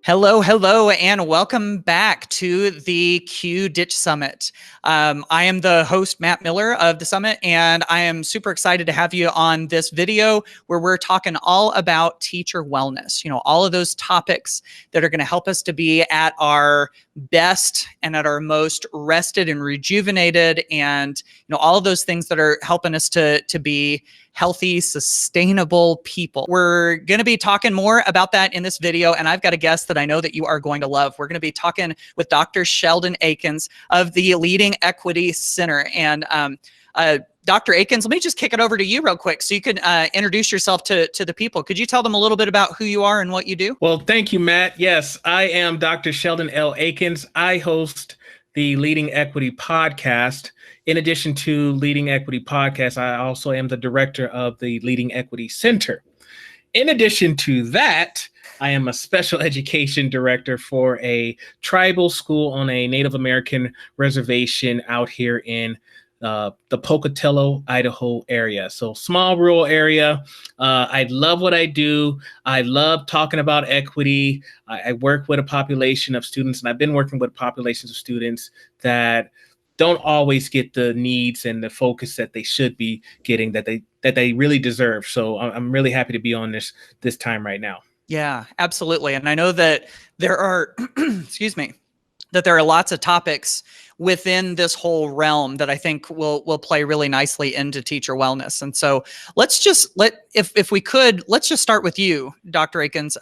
Hello, hello, and welcome back to the Q Ditch Summit. I am the host, Matt Miller of the Summit, and I am super excited to have you on this video where we're talking all about teacher wellness. You know, all of those topics that are going to help us to be at our best and at our most rested and rejuvenated, and all of those things that are helping us to be healthy, sustainable people. We're going to be talking more about that in this video, and I've got a guest that I know that you are going to love. We're going to be talking with Dr. Sheldon Eakins of the Leading Equity Center. And Dr. Eakins, let me just kick it over to you real quick so you can introduce yourself to the people. Could you tell them a little bit about who you are and what you do? Well, thank you, Matt. Yes, I am Dr. Sheldon L. Eakins. I host the Leading Equity podcast. In addition to Leading Equity podcast, I also am the director of the Leading Equity Center. In addition to that, I am a special education director for a tribal school on a Native American reservation out here in the Pocatello, Idaho area. So small rural area. I love what I do. I love talking about equity. I work with a population of students, and I've been working with populations of students that don't always get the needs and the focus that they should be getting, that they really deserve. So I'm really happy to be on this time right now. Yeah, absolutely. And I know that there are, excuse me, that there are lots of topics within this whole realm that I think will play really nicely into teacher wellness. And so let's just if we could, let's just start with you, Dr. Eakins.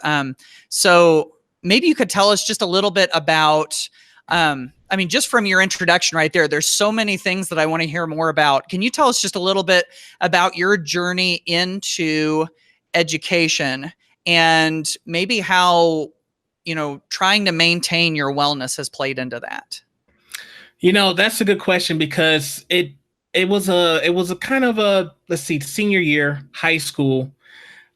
So maybe you could tell us just a little bit about, just from your introduction right there, there's so many things that I want to hear more about. Can you tell us just a little bit about your journey into education and maybe how, trying to maintain your wellness has played into that? That's a good question because it was a kind of a, senior year, high school.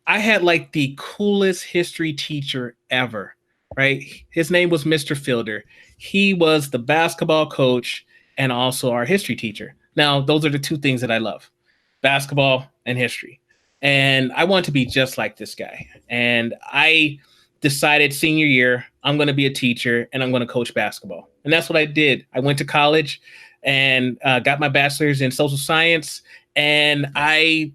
I had like the coolest history teacher ever, right? His name was Mr. Fielder. He was the basketball coach and also our history teacher. Now, those are the two things that I love, basketball and history. And I want to be just like this guy. And I decided senior year, I'm going to be a teacher and I'm going to coach basketball. And that's what I did. I went to college and got my bachelor's in social science. And I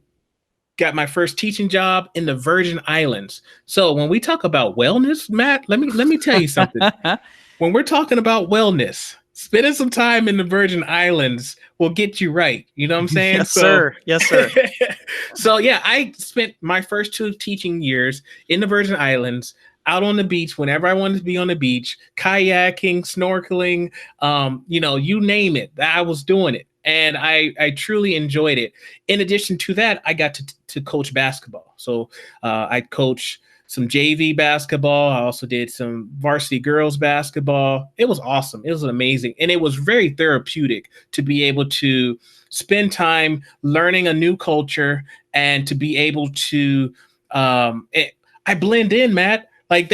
got my first teaching job in the Virgin Islands. So when we talk about wellness, Matt, let me tell you something. When we're talking about wellness, spending some time in the Virgin Islands will get you right. You know what I'm saying? Yes, sir. Yes, sir. So yeah, I spent my first 2 teaching years in the Virgin Islands, out on the beach whenever I wanted to be on the beach, kayaking, snorkeling, you name it. I was doing it. And I truly enjoyed it. In addition to that, I got to coach basketball. So I coached some JV basketball. I also did some varsity girls basketball. It was awesome. It was amazing. And it was very therapeutic to be able to spend time learning a new culture and to be able to, I blend in, Matt. Like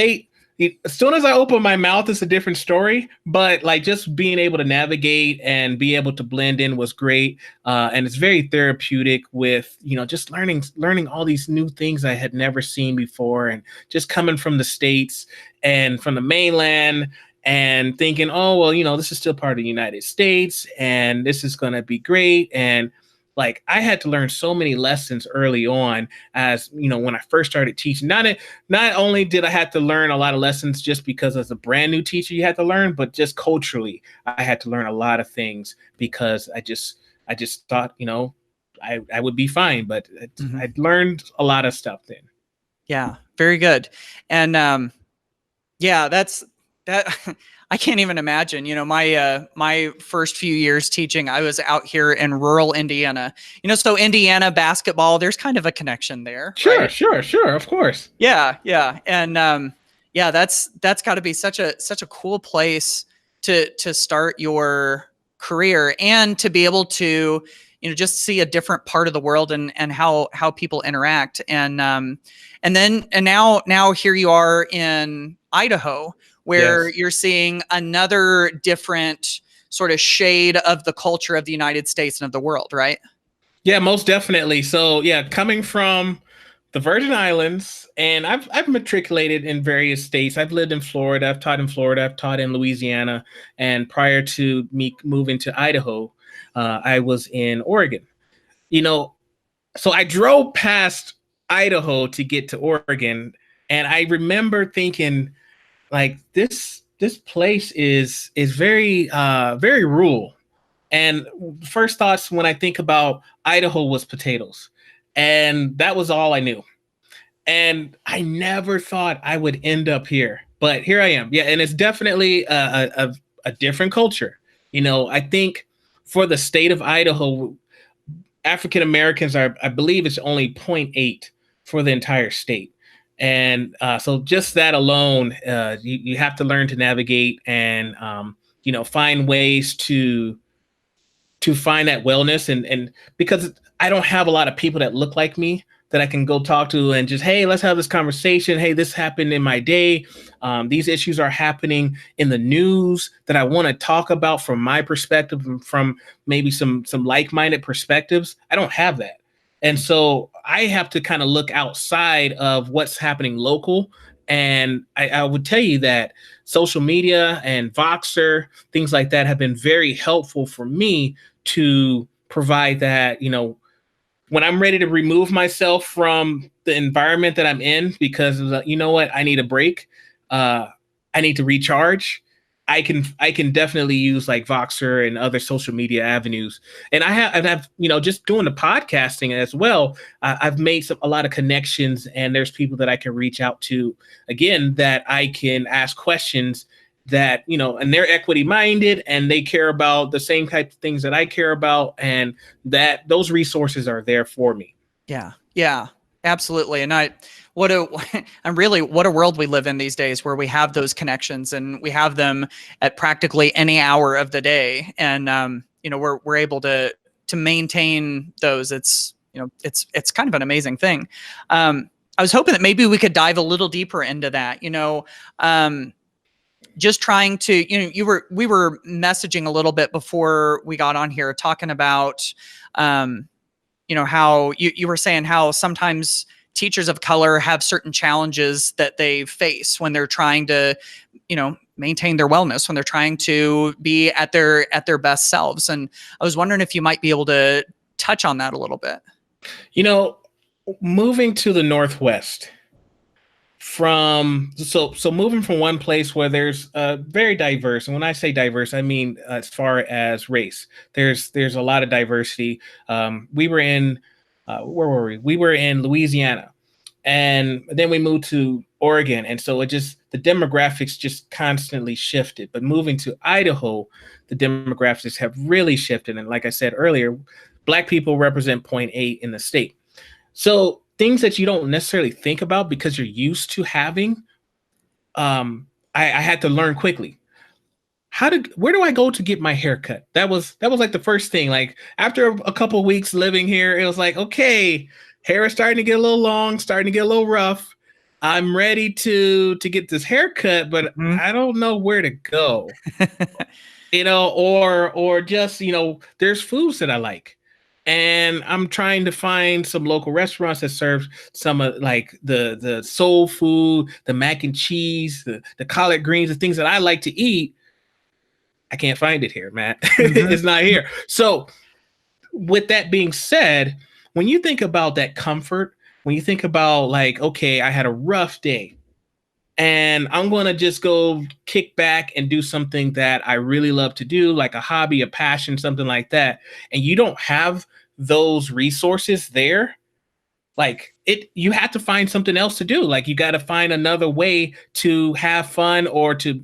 as soon as I open my mouth, it's a different story, but like just being able to navigate and be able to blend in was great. And it's very therapeutic with, just learning all these new things I had never seen before, and just coming from the States and from the mainland and thinking, oh, well, this is still part of the United States and this is going to be great. And like I had to learn so many lessons early on as, when I first started teaching. Not only did I have to learn a lot of lessons just because as a brand new teacher you had to learn, but just culturally I had to learn a lot of things because I just thought, I would be fine, but I learned a lot of stuff then. Yeah, very good. And that's that. I can't even imagine, my first few years teaching, I was out here in rural Indiana, so Indiana basketball, there's kind of a connection there. Sure, right? Sure. Of course. Yeah. And that's gotta be such a cool place to start your career and to be able to, just see a different part of the world and how people interact. And now here you are in Idaho, where Yes. you're seeing another different sort of shade of the culture of the United States and of the world, right? Yeah, most definitely. So yeah, coming from the Virgin Islands, and I've matriculated in various states. I've lived in Florida, I've taught in Florida, I've taught in Louisiana, and prior to me moving to Idaho, I was in Oregon. You know, so I drove past Idaho to get to Oregon, and I remember thinking, like, this place is very very rural. And first thoughts when I think about Idaho was potatoes, and that was all I knew. And I never thought I would end up here, but here I am. Yeah, and it's definitely a different culture. I think for the state of Idaho, African Americans are, I believe, it's only 0.8 for the entire state. And so just that alone, you have to learn to navigate and find ways to find that wellness, and because I don't have a lot of people that look like me that I can go talk to and just, hey, let's have this conversation. Hey, this happened in my day. These issues are happening in the news that I want to talk about from my perspective and from maybe some like-minded perspectives. I don't have that. And so I have to kind of look outside of what's happening local. And I would tell you that social media and Voxer, things like that, have been very helpful for me to provide that, when I'm ready to remove myself from the environment that I'm in, because you know what, I need a break. I need to recharge. I can definitely use like Voxer and other social media avenues. And I've just doing the podcasting as well. I've made a lot of connections, and there's people that I can reach out to, again, that I can ask questions that, and they're equity minded and they care about the same type of things that I care about, and that those resources are there for me. Yeah. Yeah, absolutely. And what a world we live in these days, where we have those connections and we have them at practically any hour of the day. And, we're able to maintain those. It's kind of an amazing thing. I was hoping that maybe we could dive a little deeper into that, just trying to, we were messaging a little bit before we got on here, talking about, how you were saying how sometimes teachers of color have certain challenges that they face when they're trying to, maintain their wellness, when they're trying to be at their best selves. And I was wondering if you might be able to touch on that a little bit. Moving to the Northwest, so moving from one place where there's very diverse, and when I say diverse, I mean as far as race, there's a lot of diversity. We were in where were we? We were in Louisiana, and then we moved to Oregon, and so the demographics just constantly shifted. But moving to Idaho, the demographics have really shifted, and like I said earlier, Black people represent 0.8 in the state. So things that you don't necessarily think about because you're used to having, I had to learn quickly. Where do I go to get my hair cut? That was like the first thing. Like after a couple of weeks living here, it was like, okay, hair is starting to get a little long, starting to get a little rough. I'm ready to get this haircut, but I don't know where to go. Or just, there's foods that I like. And I'm trying to find some local restaurants that serve some of like the soul food, the mac and cheese, the collard greens, the things that I like to eat. I can't find it here, Matt. It's not here. So with that being said, when you think about that comfort, when you think about like, okay, I had a rough day and I'm going to just go kick back and do something that I really love to do, like a hobby, a passion, something like that, and you don't have those resources there, like you have to find something else to do. Like you got to find another way to have fun, or to,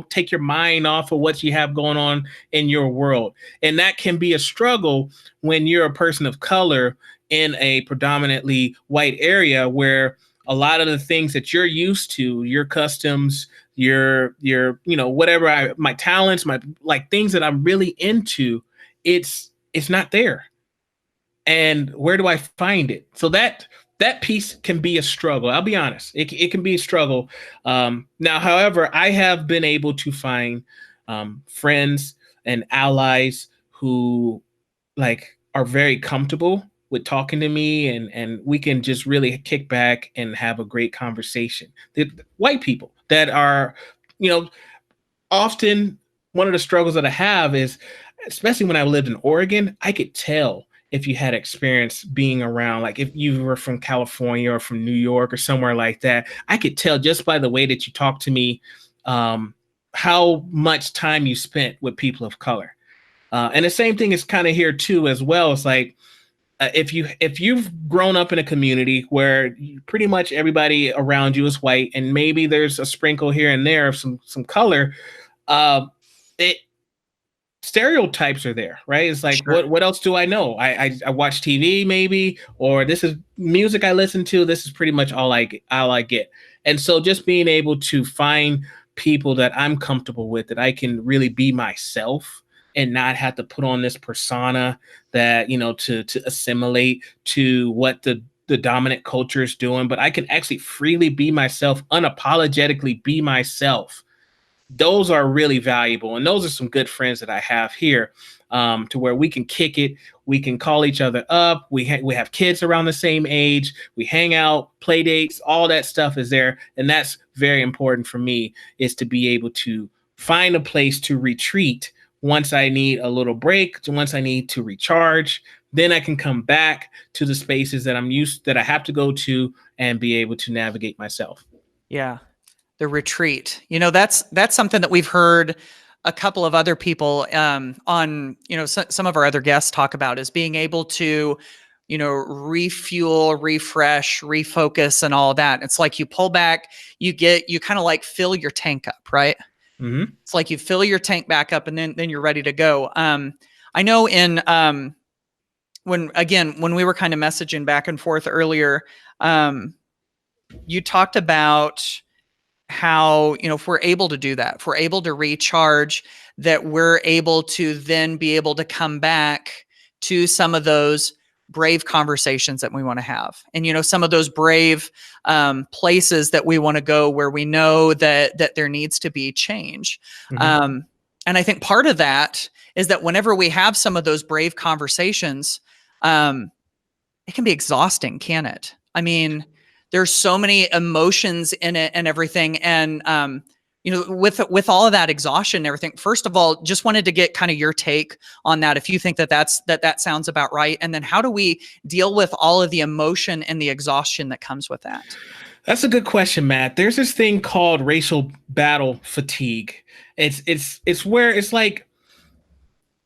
take your mind off of what you have going on in your world. And that can be a struggle when you're a person of color in a predominantly white area, where a lot of the things that you're used to, your customs, your whatever, my talents, my like things that I'm really into, it's not there. And where do I find it? So that piece can be a struggle. I'll be honest. It can be a struggle. Now, however, I have been able to find friends and allies who like are very comfortable with talking to me, and we can just really kick back and have a great conversation. The white people that are, you know, often one of the struggles that I have is, especially when I lived in Oregon, I could tell if you had experience being around, like if you were from California or from New York or somewhere like that, I could tell just by the way that you talk to me, um, how much time you spent with people of color. And the same thing is kind of here too, as well. It's like, if you've grown up in a community where pretty much everybody around you is white, and maybe there's a sprinkle here and there of some color, uh, it stereotypes are there, right? It's like, Sure. what else do I know? I watch TV maybe, or this is music I listen to. This is pretty much all I get. And so just being able to find people that I'm comfortable with, that I can really be myself and not have to put on this persona that, to assimilate to what the dominant culture is doing, but I can actually freely be myself, unapologetically be myself. Those are really valuable. And those are some good friends that I have here, to where we can kick it. We can call each other up. We have kids around the same age. We hang out, play dates, all that stuff is there. And that's very important for me, is to be able to find a place to retreat once I need a little break, once I need to recharge. Then I can come back to the spaces that that I have to go to, and be able to navigate myself. Yeah. The retreat. That's something that we've heard a couple of other people on, some of our other guests talk about, is being able to, refuel, refresh, refocus, and all that. It's like you pull back, you kind of like fill your tank up, right? Mm-hmm. It's like you fill your tank back up, and then you're ready to go. I know when we were kind of messaging back and forth earlier, you talked about how, if we're able to do that, if we're able to recharge, that we're able to then be able to come back to some of those brave conversations that we want to have. And, some of those brave places that we want to go, where we know that there needs to be change. Mm-hmm. And I think part of that is that whenever we have some of those brave conversations, it can be exhausting, can it? I mean, there's so many emotions in it and everything. And, with all of that exhaustion and everything, first of all, just wanted to get kind of your take on that. If you think that sounds about right. And then how do we deal with all of the emotion and the exhaustion that comes with that? That's a good question, Matt. There's this thing called racial battle fatigue. It's where it's like,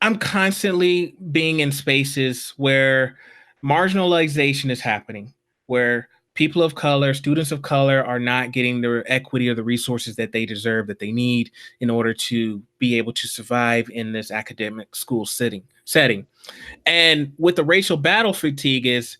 I'm constantly being in spaces where marginalization is happening, where people of color, students of color, are not getting the equity or the resources that they deserve, that they need in order to be able to survive in this academic school setting. And with the racial battle fatigue is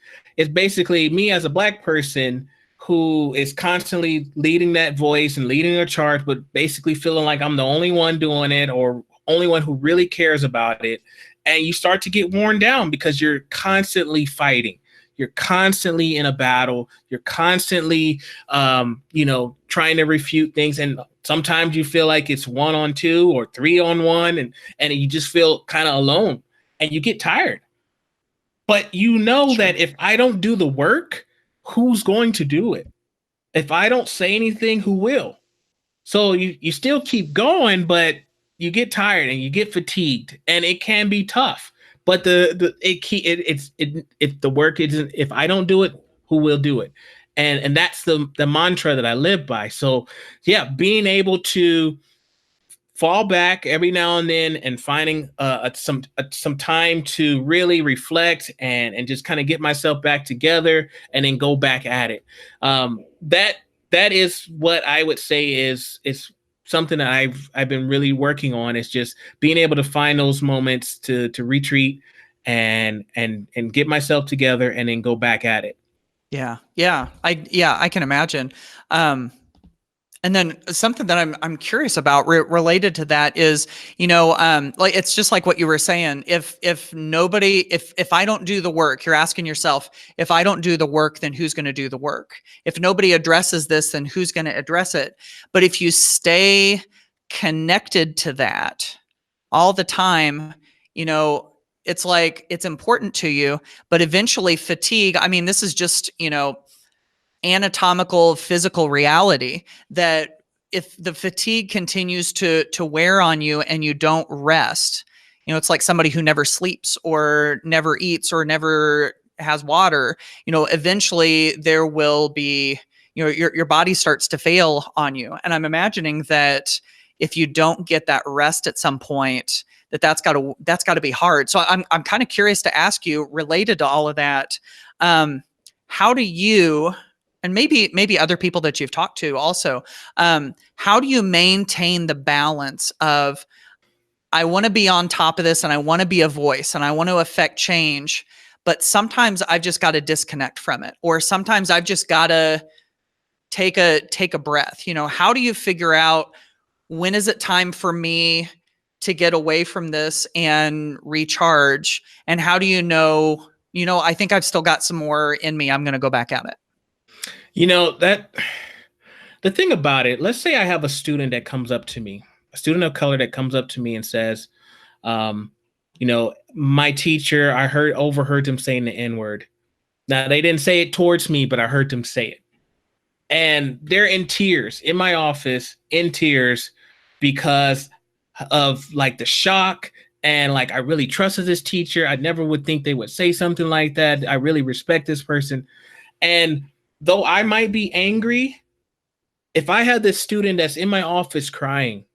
basically me as a Black person who is constantly leading that voice and leading a charge, but basically feeling like I'm the only one doing it, or only one who really cares about it. And you start to get worn down because you're constantly fighting. You're constantly in a battle. You're constantly, trying to refute things. And sometimes you feel like it's 1-on-2 or 3-on-1, and you just feel kind of alone, and you get tired. But Sure. that if I don't do the work, who's going to do it? If I don't say anything, who will? So you still keep going, but you get tired and you get fatigued, and it can be tough. But if the work isn't, if I don't do it, who will do it? And that's the mantra that I live by. So yeah, being able to fall back every now and then, and finding some time to really reflect and just kind of get myself back together, and then go back at it. That is what I would say is something that I've been really working on, is just being able to find those moments to retreat and get myself together, and then go back at it. Yeah. I can imagine. And then something that I'm curious about related to that is, like, it's just like what you were saying. If I don't do the work, you're asking yourself, if I don't do the work, then who's going to do the work? If nobody addresses this, then who's going to address it? But if you stay connected to that all the time, it's like it's important to you, but eventually fatigue, I mean, this is just, anatomical physical reality that if the fatigue continues to wear on you and you don't rest, it's like somebody who never sleeps or never eats or never has water, eventually there will be, your body starts to fail on you. And I'm imagining that if you don't get that rest at some point, that's got to be hard. So I'm kind of curious to ask you, related to all of that, how do you, and maybe other people that you've talked to also, how do you maintain the balance of, I want to be on top of this and I want to be a voice and I want to affect change, but sometimes I've just got to disconnect from it, or sometimes I've just got to take a breath. How do you figure out, when is it time for me to get away from this and recharge? And how do I think I've still got some more in me, I'm going to go back at it? That the thing about it, let's say I have a student that comes up to me, a student of color that comes up to me and says, my teacher, I overheard them saying the N-word. Now, they didn't say it towards me, but I heard them say it. And they're in tears in my office, in tears, because of like the shock. And like, I really trusted this teacher. I never would think they would say something like that. I really respect this person. And though I might be angry, if I had this student that's in my office crying,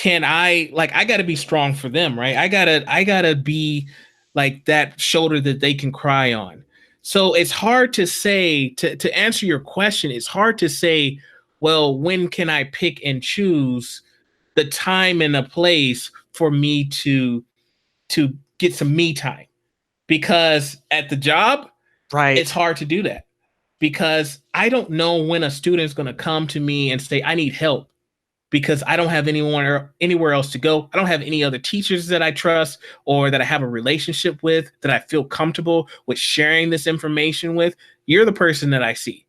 I got to be strong for them, right? I gotta be like that shoulder that they can cry on. So it's hard to say, to answer your question, it's hard to say, well, when can I pick and choose the time and the place for me to get some me time? Because at the job, right, it's hard to do that, because I don't know when a student's going to come to me and say, I need help, because I don't have anywhere else to go. I don't have any other teachers that I trust or that I have a relationship with, that I feel comfortable with sharing this information with. You're the person that I see.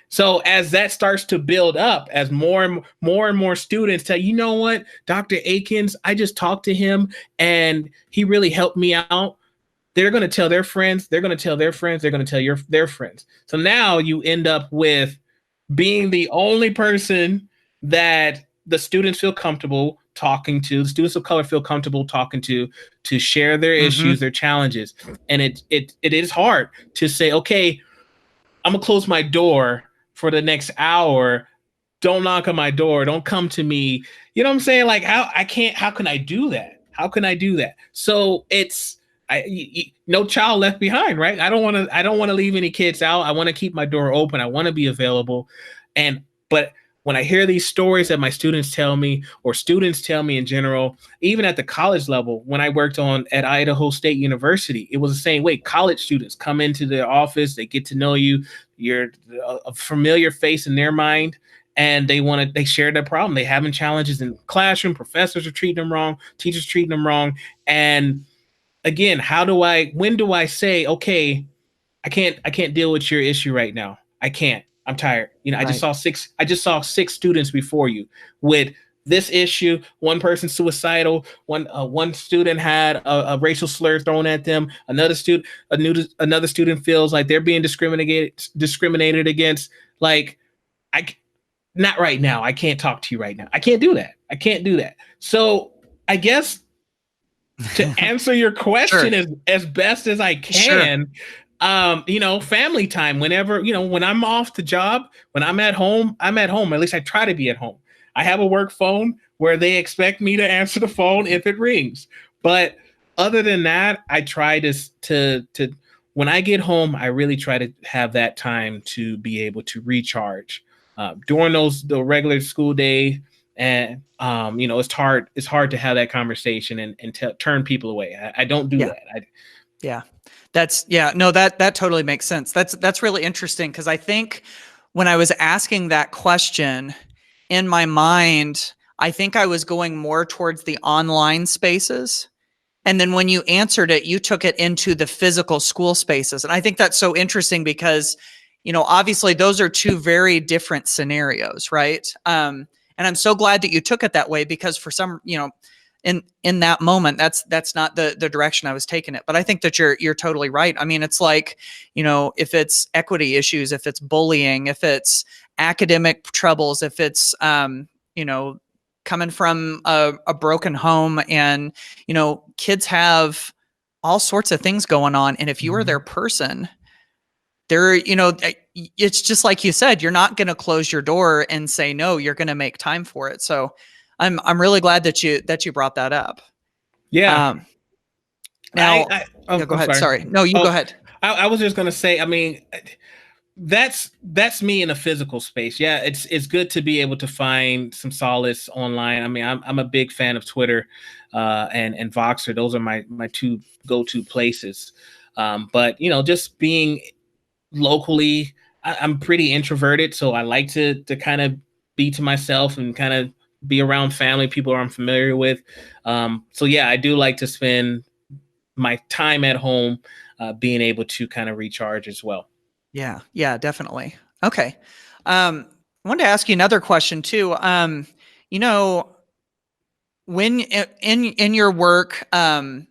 So as that starts to build up, as more and more students tell, you know what, Dr. Eakins, I just talked to him and he really helped me out. They're going to tell their friends. They're going to tell their friends. They're going to tell their friends. So now you end up with being the only person that the students feel comfortable talking to, the students of color feel comfortable talking to share their issues, their challenges. And it is hard to say, okay, I'm gonna close my door for the next hour. Don't knock on my door. Don't come to me. You know what I'm saying? Like, how can I do that? How can I do that? So it's, no child left behind, right? I don't want to leave any kids out. I want to keep my door open. I want to be available. But when I hear these stories that my students tell me, or students tell me in general, even at the college level, when I worked at Idaho State University, it was the same way. College students come into their office, they get to know you, you're a familiar face in their mind, and they share their problem. They having challenges in the classroom, professors are treating them wrong, teachers treating them wrong. And again, when do I say, okay, I can't deal with your issue right now. I can't. I'm tired. I just saw six students before you with this issue. One person suicidal. One student had a racial slur thrown at them. Another student feels like they're being discriminated against. Like, not right now. I can't talk to you right now. I can't do that. So I guess to answer your question as best as I can, family time, whenever, when I'm off the job, when I'm at home, at least I try to be at home. I have a work phone where they expect me to answer the phone if it rings. But other than that, I try to when I get home, I really try to have that time to be able to recharge during the regular school day. And, it's hard to have that conversation and turn people away. I don't do that. That totally makes sense. That's really interesting, because I think when I was asking that question in my mind, I think I was going more towards the online spaces. And then when you answered it, you took it into the physical school spaces. And I think that's so interesting because, obviously those are two very different scenarios, right? And I'm so glad that you took it that way, because for some, in that moment, that's not the direction I was taking it. But I think that you're totally right. I mean, it's like, if it's equity issues, if it's bullying, if it's academic troubles, if it's coming from a broken home, and kids have all sorts of things going on, and if you are their person, they're it's just like you said, you're not going to close your door and say no, you're going to make time for it. So I'm really glad that you brought that up. Yeah. Now, Oh, go I'm ahead. Sorry. No, you Oh, go ahead. I was just gonna say, I mean, that's me in a physical space. Yeah, it's good to be able to find some solace online. I mean, I'm a big fan of Twitter and Voxer. Those are my two go-to places. But just being locally, I'm pretty introverted, so I like to kind of be to myself and kind of be around family, people I'm familiar with. So yeah, I do like to spend my time at home, being able to kind of recharge as well. Yeah, definitely. Okay. I wanted to ask you another question too. You know, when in your work on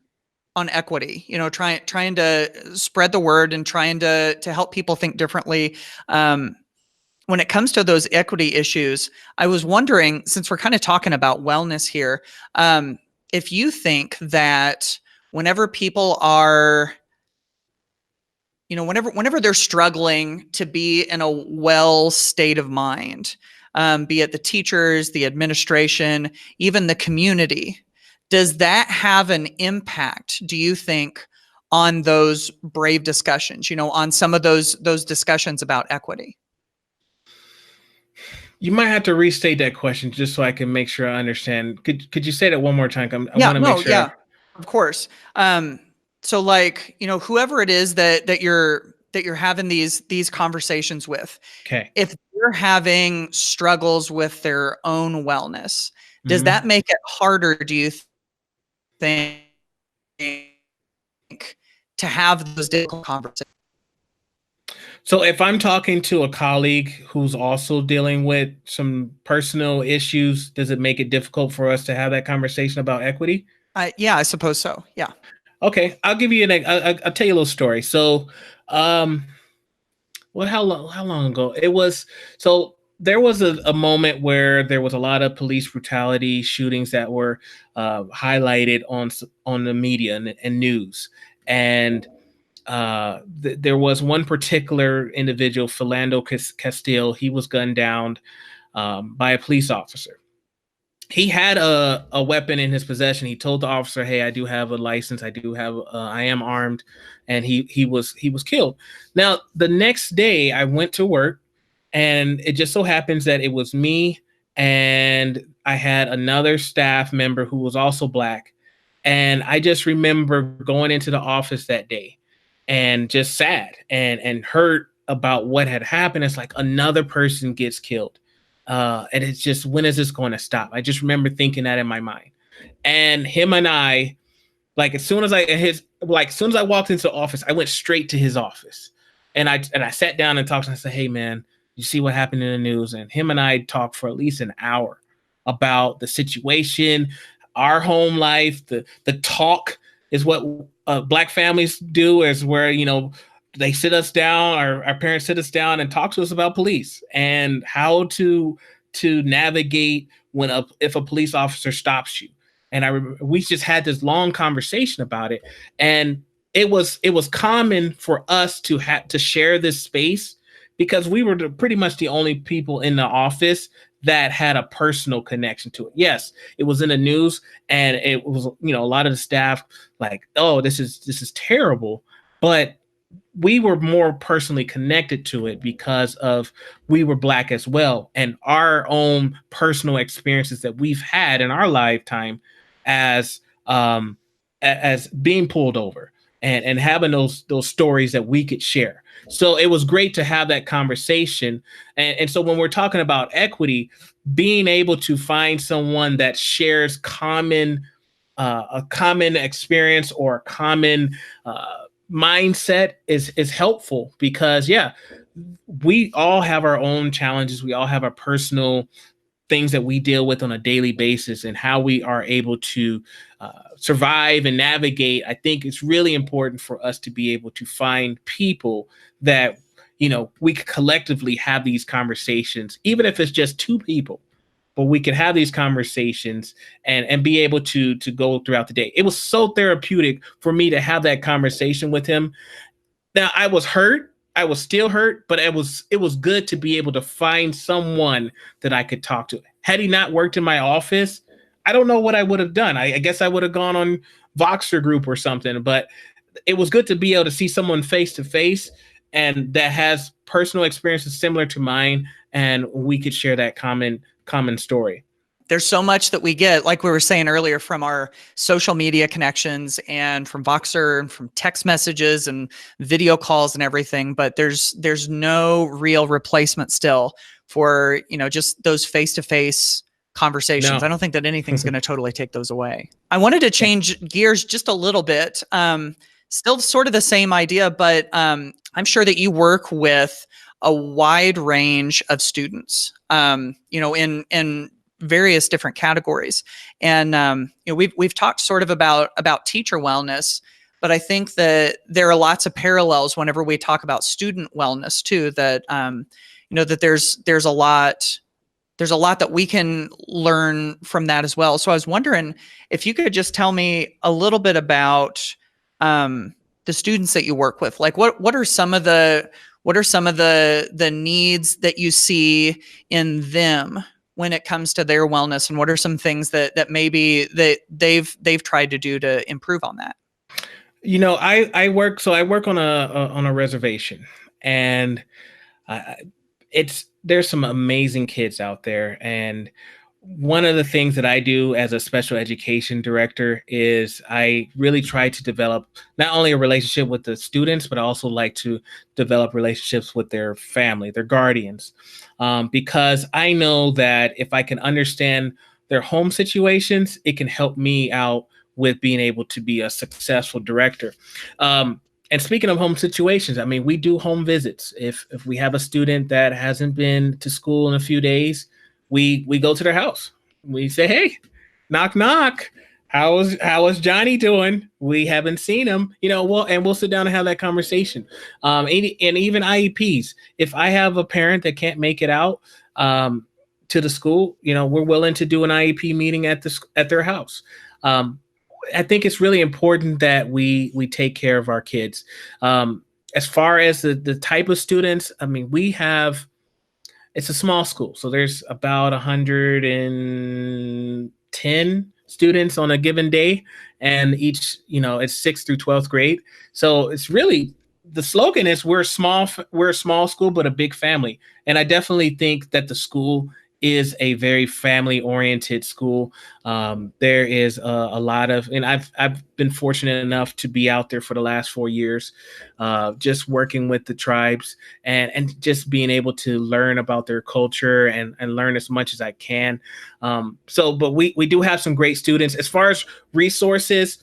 equity, trying to spread the word and trying to help people think differently. When it comes to those equity issues, I was wondering, since we're kind of talking about wellness here, if you think that whenever people are, whenever they're struggling to be in a well state of mind, be it the teachers, the administration, even the community, does that have an impact, do you think, on those brave discussions, on some of those discussions about equity? You might have to restate that question just so I can make sure I understand. Could you say that one more time? I Yeah, want to make no, sure. yeah, of course. So like, whoever it is that you're having these conversations with, Okay. if they're having struggles with their own wellness, does that Hmm. make it harder, do you think, to have those difficult conversations? So if I'm talking to a colleague who's also dealing with some personal issues, does it make it difficult for us to have that conversation about equity? Yeah, I suppose so. Yeah. Okay, I'll give you I'll tell you a little story. So, um, how long ago it was? So there was a moment where there was a lot of police brutality shootings that were highlighted on the media and news, and there was one particular individual, Philando Castile. He was gunned down by a police officer. He had a weapon in his possession. He told the officer, "Hey, I do have a license. I am armed," and he was killed. Now, the next day, I went to work, and it just so happens that it was me, and I had another staff member who was also black, and I just remember going into the office that day, and just sad and hurt about what had happened. It's like another person gets killed, and it's just, when is this going to stop? I just remember thinking that in my mind. And him and I, like as soon as I walked into the office, I went straight to his office, and I sat down and talked. And I said, "Hey, man, you see what happened in the news?" And him and I talked for at least an hour about the situation, our home life. The talk is what black families do, is where they sit us down, our parents sit us down and talk to us about police and how to navigate if a police officer stops you. And I remember we just had this long conversation about it, and it was common for us to share this space because we were pretty much the only people in the office that had a personal connection to it. Yes, it was in the news, and it was, a lot of the staff like, "Oh, this is terrible," but we were more personally connected to it because of we were black as well, and our own personal experiences that we've had in our lifetime as as being pulled over and having those stories that we could share. So it was great to have that conversation. And so when we're talking about equity, being able to find someone that shares a common experience or a common mindset is helpful, because yeah, we all have our own challenges, we all have our personal things that we deal with on a daily basis and how we are able to survive and navigate, I think it's really important for us to be able to find people that, we could collectively have these conversations, even if it's just two people, but we could have these conversations and be able to go throughout the day. It was so therapeutic for me to have that conversation with him. Now I was hurt. I was still hurt, but it was good to be able to find someone that I could talk to. Had he not worked in my office, I don't know what I would have done. I guess I would have gone on Voxer group or something, but it was good to be able to see someone face to face and that has personal experiences similar to mine, and we could share that common story. There's so much that we get, like we were saying earlier, from our social media connections and from Voxer and from text messages and video calls and everything. But there's no real replacement still for, just those face-to-face conversations. No. I don't think that anything's going to totally take those away. I wanted to change gears just a little bit. Still sort of the same idea, but I'm sure that you work with a wide range of students, in various different categories. And we've talked sort of about teacher wellness, but I think that there are lots of parallels whenever we talk about student wellness too, that that there's a lot that we can learn from that as well. So I was wondering if you could just tell me a little bit about the students that you work with. Like what are some of the needs that you see in them when it comes to their wellness, and what are some things that maybe that they've tried to do to improve on that? I work on a reservation, and there's some amazing kids out there. And one of the things that I do as a special education director is I really try to develop not only a relationship with the students, but I also like to develop relationships with their family, their guardians, because I know that if I can understand their home situations, it can help me out with being able to be a successful director. And speaking of home situations, I mean, we do home visits. If we have a student that hasn't been to school in a few days, we go to their house. We say, hey, knock, knock. How is Johnny doing? We haven't seen him, we'll sit down and have that conversation. And even IEPs. If I have a parent that can't make it out to the school, we're willing to do an IEP meeting at their house. I think it's really important that we take care of our kids. As far as the type of students, I mean, it's a small school, so there's about 110 students on a given day, and each, it's 6th through 12th grade. So it's really, the slogan is we're a small school, but a big family. And I definitely think that the school is a very family-oriented school. There is a lot of, and I've been fortunate enough to be out there for the last 4 years, just working with the tribes and just being able to learn about their culture and learn as much as I can. But we do have some great students. As far as resources,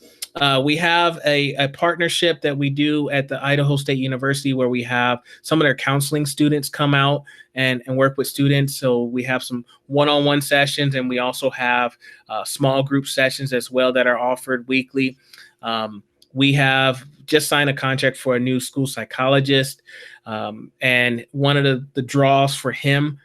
we have a partnership that we do at the Idaho State University where we have some of their counseling students come out and work with students. So we have some one-on-one sessions, and we also have small group sessions as well that are offered weekly. We have just signed a contract for a new school psychologist. And one of the draws for him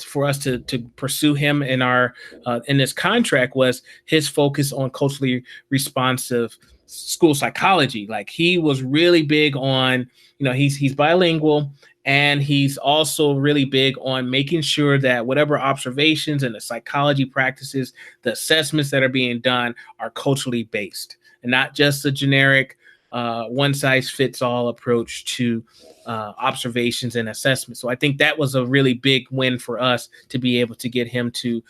for us to pursue him in this contract was his focus on culturally responsive school psychology. Like, he was really big on, he's bilingual, and he's also really big on making sure that whatever observations and the psychology practices, the assessments that are being done are culturally based and not just a generic one size fits all approach to observations and assessments. So I think that was a really big win for us to be able to get him to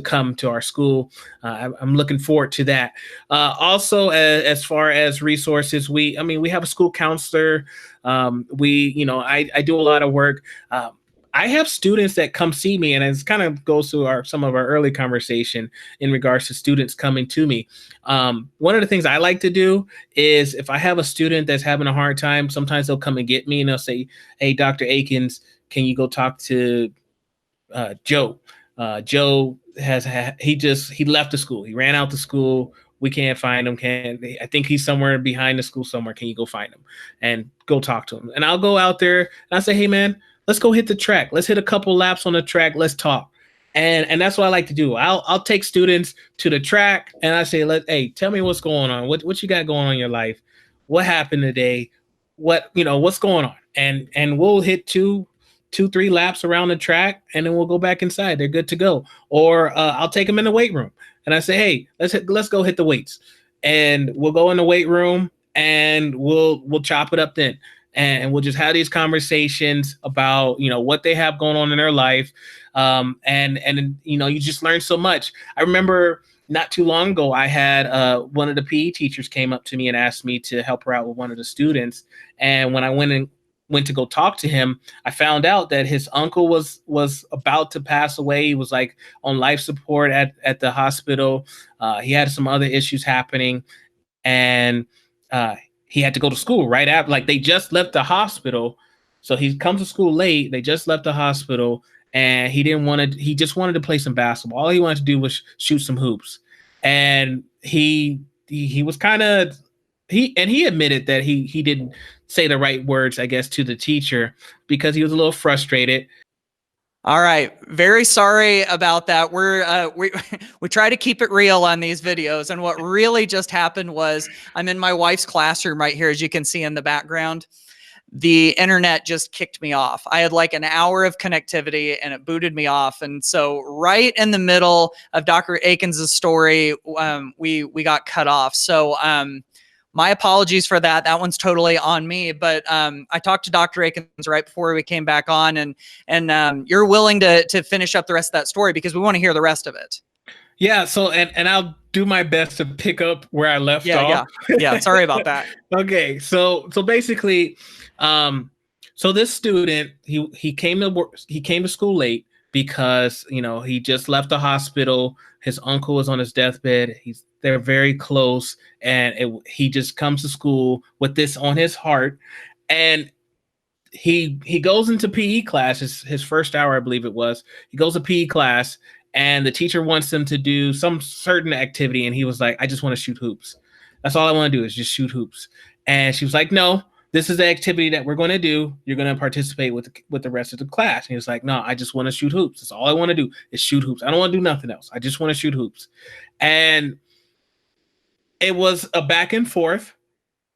come to our school. I'm looking forward to that. Also, as far as resources, we have a school counselor. I do a lot of work. I have students that come see me, and it kind of goes to some of our early conversation in regards to students coming to me. One of the things I like to do is, if I have a student that's having a hard time, sometimes they'll come and get me and they'll say, hey, Dr. Eakins, can you go talk to Joe? Joe he left the school. He ran out the school. We can't find him. I think he's somewhere behind the school somewhere. Can you go find him and go talk to him? And I'll go out there and I say, hey man, let's go hit the track. Let's hit a couple laps on the track. Let's talk. And that's what I like to do. I'll take students to the track and I say, hey, tell me what's going on. What you got going on in your life? What happened today? What's going on? And we'll hit two, 3 laps around the track, and then we'll go back inside. They're good to go. Or I'll take them in the weight room, and I say, hey, let's go hit the weights, and we'll go in the weight room, and we'll chop it up then, and we'll just have these conversations about what they have going on in their life, and you just learn so much. I remember not too long ago, I had one of the PE teachers came up to me and asked me to help her out with one of the students, and when I went to go talk to him, I found out that his uncle was about to pass away. He was like on life support at the hospital. He had some other issues happening, and he had to go to school right after. Like, they just left the hospital, so he comes to school late. They just left the hospital, and he just wanted to play some basketball. All he wanted to do was shoot some hoops, and he was kind of he admitted that he didn't say the right words, I guess, to the teacher because he was a little frustrated. All right. Very sorry about that. We try to keep it real on these videos. And what really just happened was I'm in my wife's classroom right here, as you can see in the background. The internet just kicked me off. I had like an hour of connectivity and it booted me off. And so right in the middle of Dr. Eakins' story, we got cut off. So my apologies for that. That one's totally on me. But I talked to Dr. Eakins right before we came back on, and you're willing to finish up the rest of that story because we want to hear the rest of it. Yeah. So and I'll do my best to pick up where I left off. Yeah. Sorry about that. Okay. So basically, so this student he came to school late because he just left the hospital. His uncle was on his deathbed. They're very close, and he just comes to school with this on his heart, and he goes into PE class. His first hour, I believe it was. He goes to PE class, and the teacher wants him to do some certain activity, and he was like, "I just want to shoot hoops. That's all I want to do is just shoot hoops." And she was like, "No, this is the activity that we're going to do. You're going to participate with the rest of the class." And he was like, "No, I just want to shoot hoops. That's all I want to do is shoot hoops. I don't want to do nothing else. I just want to shoot hoops." And it was a back and forth,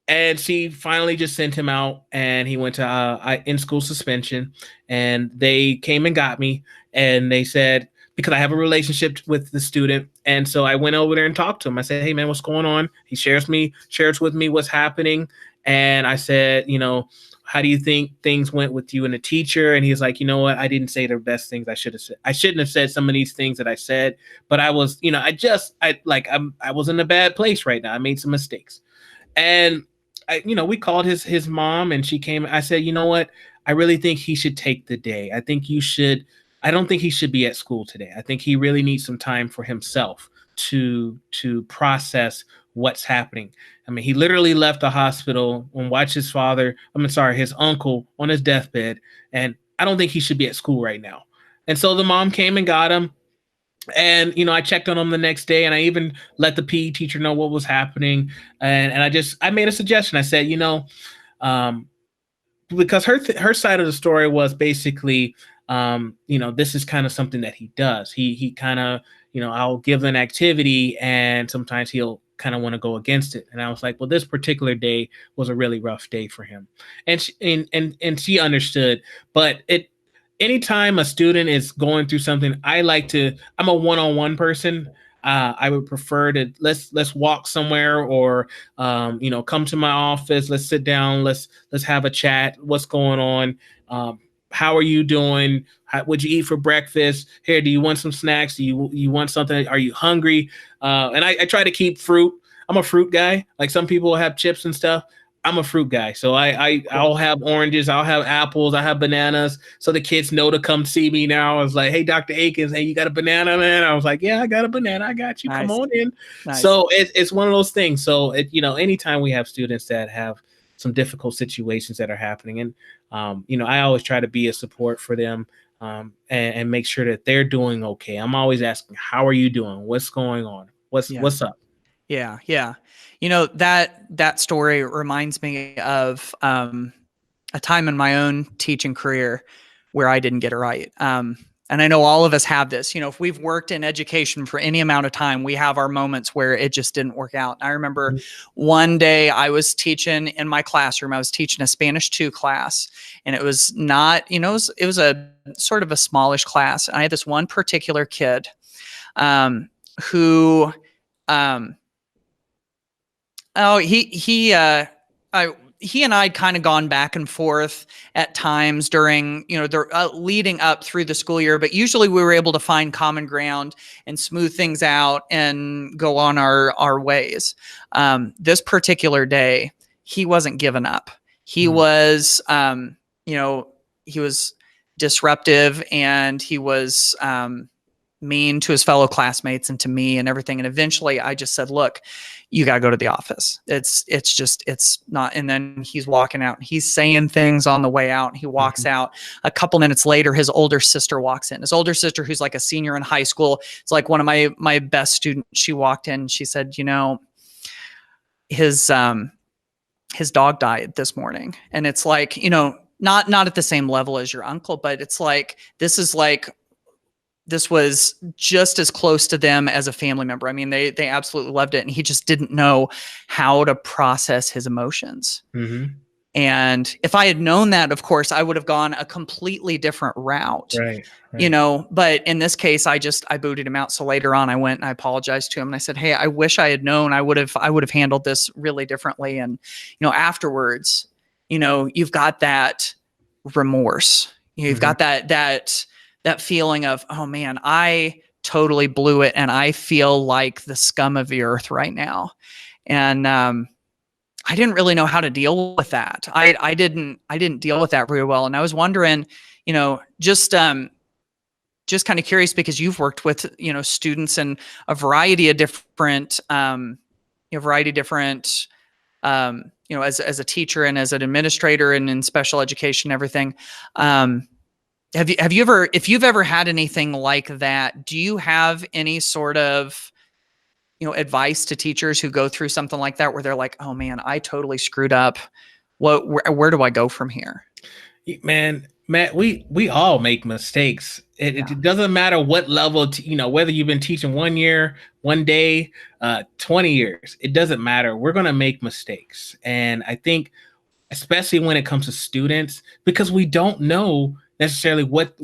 and she finally just sent him out, and he went to in-school suspension, and they came and got me, and they said, because I have a relationship with the student, and so I went over there and talked to him. I said, "Hey man, what's going on?" He shares with me what's happening, and I said, "How do you think things went with you and the teacher?" And he's like, "You know what? I didn't say the best things I should have said. I shouldn't have said some of these things that I said, but I was, I was in a bad place right now. I made some mistakes." And we called his mom, and she came. I said, "You know what? I really think he should take the day. I don't think he should be at school today. I think he really needs some time for himself to process what's happening." I mean, he literally left the hospital and watched his uncle on his deathbed, and I don't think he should be at school right now. And so the mom came and got him, and I checked on him the next day, and I even let the PE teacher know what was happening, and I made a suggestion. I said, because her side of the story was basically, this is kind of something that he does. He kind of, I'll give an activity, and sometimes he'll kind of want to go against it. And I was like, well, this particular day was a really rough day for him. And she understood. But anytime a student is going through something, I'm a one-on-one person. I would prefer to let's walk somewhere, or come to my office. Let's sit down. Let's have a chat. What's going on? How are you doing? What'd you eat for breakfast? Here, do you want some snacks? Do you want something? Are you hungry? And I try to keep fruit. I'm a fruit guy. Like some people have chips and stuff. I'm a fruit guy. So I'll have oranges. I'll have apples. I have bananas. So the kids know to come see me now. I was like, "Hey, Dr. Eakins, hey, you got a banana, man?" I was like, "Yeah, I got a banana. I got you. Nice. Come on in." Nice. So it's one of those things. So anytime we have students that have some difficult situations that are happening, and I always try to be a support for them. and make sure that they're doing okay. I'm always asking, how are you doing? What's going on? Yeah. What's up? Yeah. Yeah. You know, that story reminds me of a time in my own teaching career where I didn't get it right. And I know all of us have this. You know, if we've worked in education for any amount of time, we have our moments where it just didn't work out. And I remember one day I was teaching in my classroom. I was teaching a Spanish 2 class, and it was not, you know, it was a sort of a smallish class. And I had this one particular kid who, oh, he and I had kind of gone back and forth at times during, you know, the leading up through the school year, but usually we were able to find common ground and smooth things out and go on our ways. This particular day, he wasn't giving up. He was, you know, he was disruptive, and he was mean to his fellow classmates and to me and everything. And eventually I just said, look, you got to go to the office. It's not. And then he's walking out and he's saying things on the way out. And he walks out. A couple minutes later, his older sister walks in. His older sister, who's like a senior in high school, it's like one of my best students. She walked in. She said, you know, his dog died this morning. And it's like, you know, not at the same level as your uncle, but it's like, this was just as close to them as a family member. I mean, they absolutely loved it. And he just didn't know how to process his emotions. And if I had known that, of course, I would have gone a completely different route, Right. you know, but in this case, I booted him out. So later on I went and I apologized to him and I said, hey, I wish I had known. I would have handled this really differently. And, you know, afterwards, you know, you've got that remorse, you've got that feeling of, oh man, I totally blew it. And I feel like the scum of the earth right now. And, I didn't really know how to deal with that. I didn't deal with that very well. And I was wondering, you know, just kind of curious, because you've worked with, you know, students in a variety of different, you know, as a teacher and as an administrator and in special education, everything. Have you ever, if you've ever had anything like that, do you have any sort of, you know, advice to teachers who go through something like that, where they're like, oh man, I totally screwed up. Where do I go from here? Man, Matt, we all make mistakes. It doesn't matter what level, you know, whether you've been teaching 1 year, 1 day, 20 years, it doesn't matter. We're going to make mistakes. And I think, especially when it comes to students, because we don't know necessarily what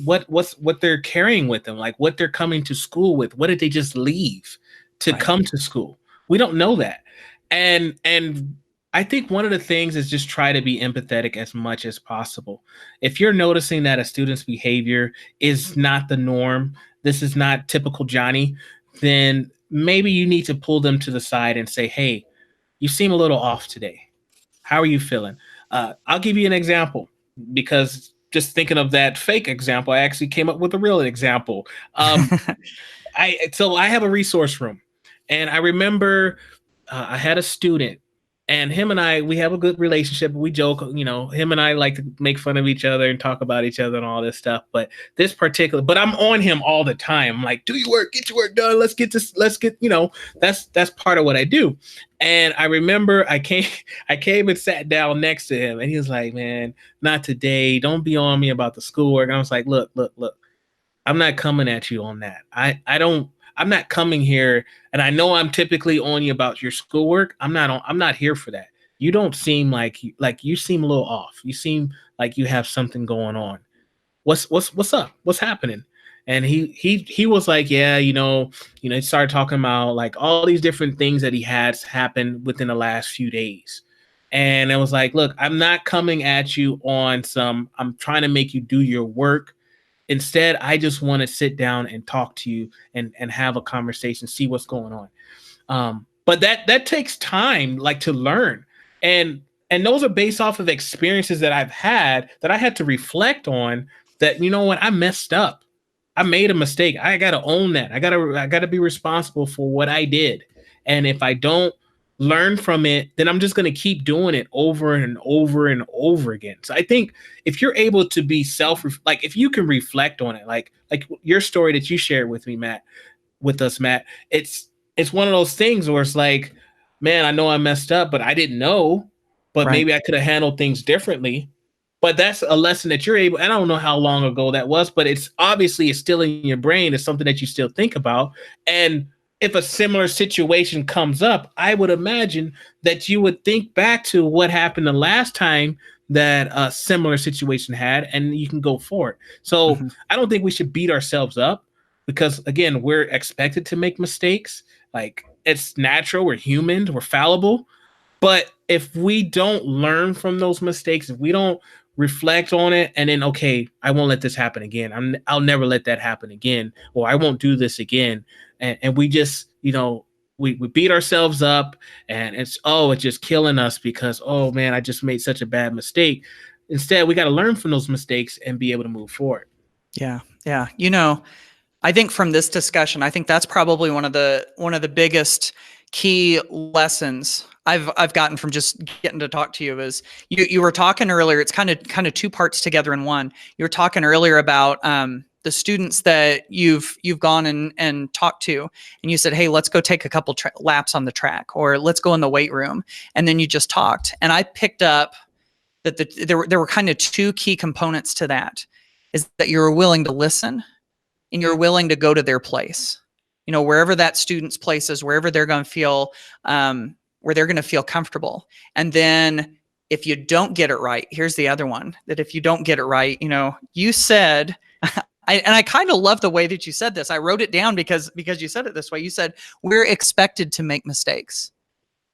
they're carrying with them, like what they're coming to school with. What did they just leave to come to school? We don't know that. And I think one of the things is just try to be empathetic as much as possible. If you're noticing that a student's behavior is not the norm, this is not typical Johnny, then maybe you need to pull them to the side and say, hey, you seem a little off today. How are you feeling? I'll give you an example, because just thinking of that fake example, I actually came up with a real example. So I have a resource room, and I remember I had a student, and him and I, we have a good relationship. We joke, you know, him and I like to make fun of each other and talk about each other and all this stuff. But I'm on him all the time. I'm like, do your work, get your work done. Let's get, you know, that's part of what I do. And I remember I came and sat down next to him, and he was like, man, not today. Don't be on me about the schoolwork. And I was like, look, I'm not coming at you on that. I'm not coming here, and I know I'm typically on you about your schoolwork. I'm not here for that. You don't seem like you seem a little off. You seem like you have something going on. What's up? What's happening? And he was like, yeah, you know, he started talking about like all these different things that he has happened within the last few days. And it was like, look, I'm not coming at you on I'm trying to make you do your work. Instead, I just want to sit down and talk to you and have a conversation, see what's going on. But that takes time, like, to learn. And those are based off of experiences that I've had that I had to reflect on, that, you know what, I messed up. I made a mistake. I got to own that. I got to be responsible for what I did. And if I don't learn from it, then I'm just going to keep doing it over and over and over again. So I think if you're able to be like if you can reflect on it, like your story that you shared with me, Matt, with us, Matt, it's one of those things where it's like, man, I know I messed up, but I didn't know, but Right. maybe I could have handled things differently. But that's a lesson that you're able. And I don't know how long ago that was, but it's obviously it's still in your brain. It's something that you still think about. And if a similar situation comes up, I would imagine that you would think back to what happened the last time that a similar situation had, and you can go forward. So Hmm. I don't think we should beat ourselves up because, again, we're expected to make mistakes. Like it's natural. We're humans. We're fallible. But if we don't learn from those mistakes, if we don't reflect on it and then, okay, I won't let this happen again. I'll never let that happen again, or I won't do this again. And we just, we beat ourselves up and it's just killing us because, oh man, I just made such a bad mistake. Instead, we got to learn from those mistakes and be able to move forward. Yeah. Yeah. I think from this discussion, I think that's probably one of the biggest key lessons I've gotten from just getting to talk to you is you were talking earlier. It's kind of two parts together in one. You were talking earlier about the students that you've gone and talked to, and you said, "Hey, let's go take a couple laps on the track, or let's go in the weight room," and then you just talked, and I picked up that there were kind of two key components to that, is that you were willing to listen and you're willing to go to their place, wherever that student's place is, wherever they're going to feel, where they're going to feel comfortable. And then if you don't get it right, here's the other one, that if you don't get it right, you said, I kind of love the way that you said this. I wrote it down because you said it this way. You said, we're expected to make mistakes.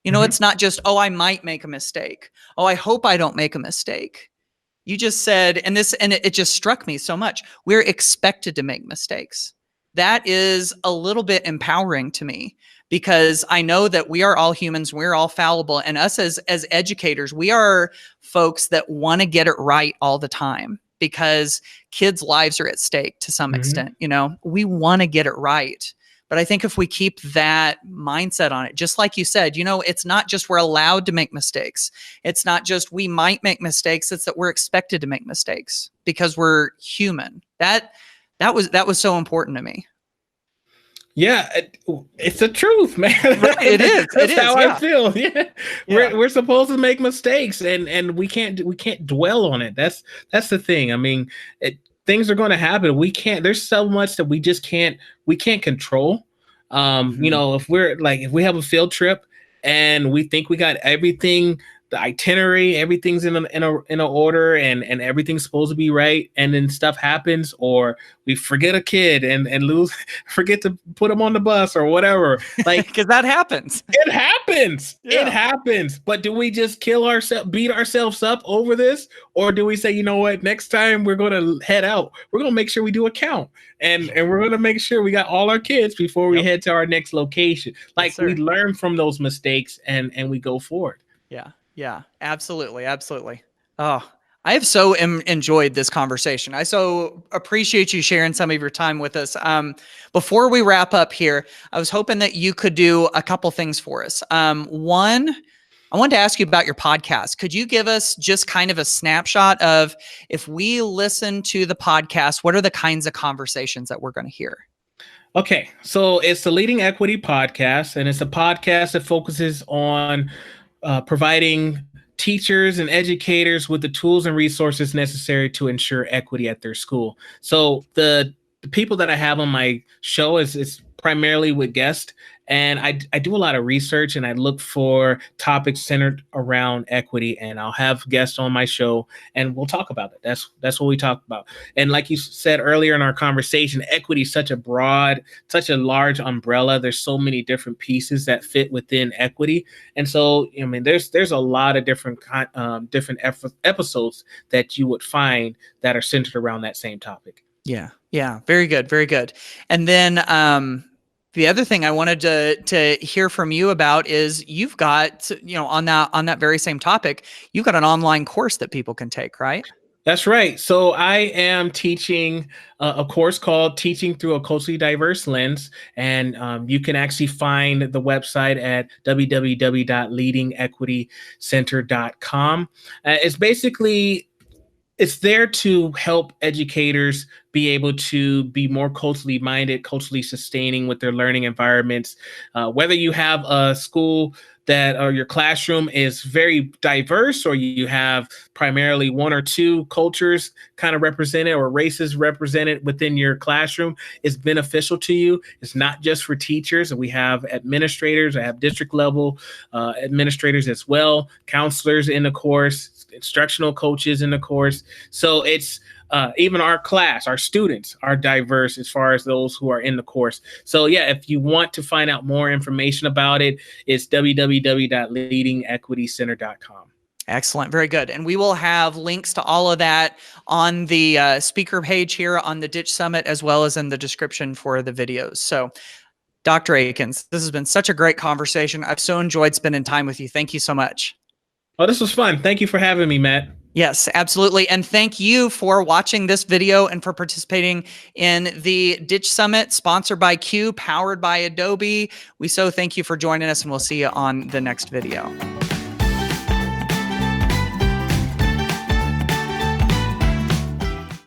Mhm. It's not just, oh, I might make a mistake. Oh, I hope I don't make a mistake. You just said, and it just struck me so much. We're expected to make mistakes. That is a little bit empowering to me because I know that we are all humans, we're all fallible, and us as educators, we are folks that want to get it right all the time because kids' lives are at stake to some Mhm. extent. We want to get it right. But I think if we keep that mindset on it, just like you said, it's not just we're allowed to make mistakes. It's not just we might make mistakes. It's that we're expected to make mistakes because we're human. That was so important to me. Yeah, it's the truth, man. Right? It is. It That's is. how I Yeah. feel. Yeah, Yeah. we're supposed to make mistakes, and we can't dwell on it. That's the thing. I mean, things are going to happen. We can't. There's so much that we can't control. Mhm. If we have a field trip and we think we got everything, the itinerary, everything's in a order, and everything's supposed to be right, and then stuff happens, or we forget a kid and lose forget to put them on the bus or whatever. Like Because that happens. it happens. It Yeah. happens. But do we just kill ourselves, beat ourselves up over this? Or do we say, you know what, next time we're gonna head out, we're gonna make sure we do a count. And we're gonna make sure we got all our kids before we Yep. head to our next location. Yes, Like we sir. learn from those mistakes and we go forward. Yeah. Yeah. Absolutely. Absolutely. Oh, I have so enjoyed this conversation. I so appreciate you sharing some of your time with us. Before we wrap up here, I was hoping that you could do a couple things for us. One, I wanted to ask you about your podcast. Could you give us just kind of a snapshot of, if we listen to the podcast, what are the kinds of conversations that we're going to hear? Okay, so it's the Leading Equity Podcast, and it's a podcast that focuses on providing teachers and educators with the tools and resources necessary to ensure equity at their school. So the people that I have on my show is primarily with guests, and I do a lot of research and I look for topics centered around equity, and I'll have guests on my show and we'll talk about it. That's what we talk about. And like you said earlier in our conversation, equity is such a large umbrella. There's so many different pieces that fit within equity, and so I mean, there's a lot of different episodes that you would find that are centered around that same topic. Yeah. Yeah. Very good. Very good. And then the other thing I wanted to hear from you about is you've got, on that very same topic, you've got an online course that people can take, right? That's right. So I am teaching a course called Teaching Through a Culturally Diverse Lens. And you can actually find the website at www.leadingequitycenter.com. It's basically it's there to help educators be able to be more culturally minded, culturally sustaining with their learning environments. Whether you have a school that or your classroom is very diverse, or you have primarily one or two cultures kind of represented or races represented within your classroom, is beneficial to you. It's not just for teachers. We have administrators, I have district level administrators as well, counselors in the course, instructional coaches in the course. So it's even our class, our students are diverse as far as those who are in the course. So yeah, if you want to find out more information about it, it's www.leadingequitycenter.com. Excellent. Very good. And we will have links to all of that on the speaker page here on the Ditch Summit, as well as in the description for the videos. So Dr. Eakins, this has been such a great conversation. I've so enjoyed spending time with you. Thank you so much. Oh, this was fun. Thank you for having me, Matt. Yes, absolutely. And thank you for watching this video and for participating in the Ditch Summit, sponsored by Q, powered by Adobe. We so thank you for joining us, and we'll see you on the next video.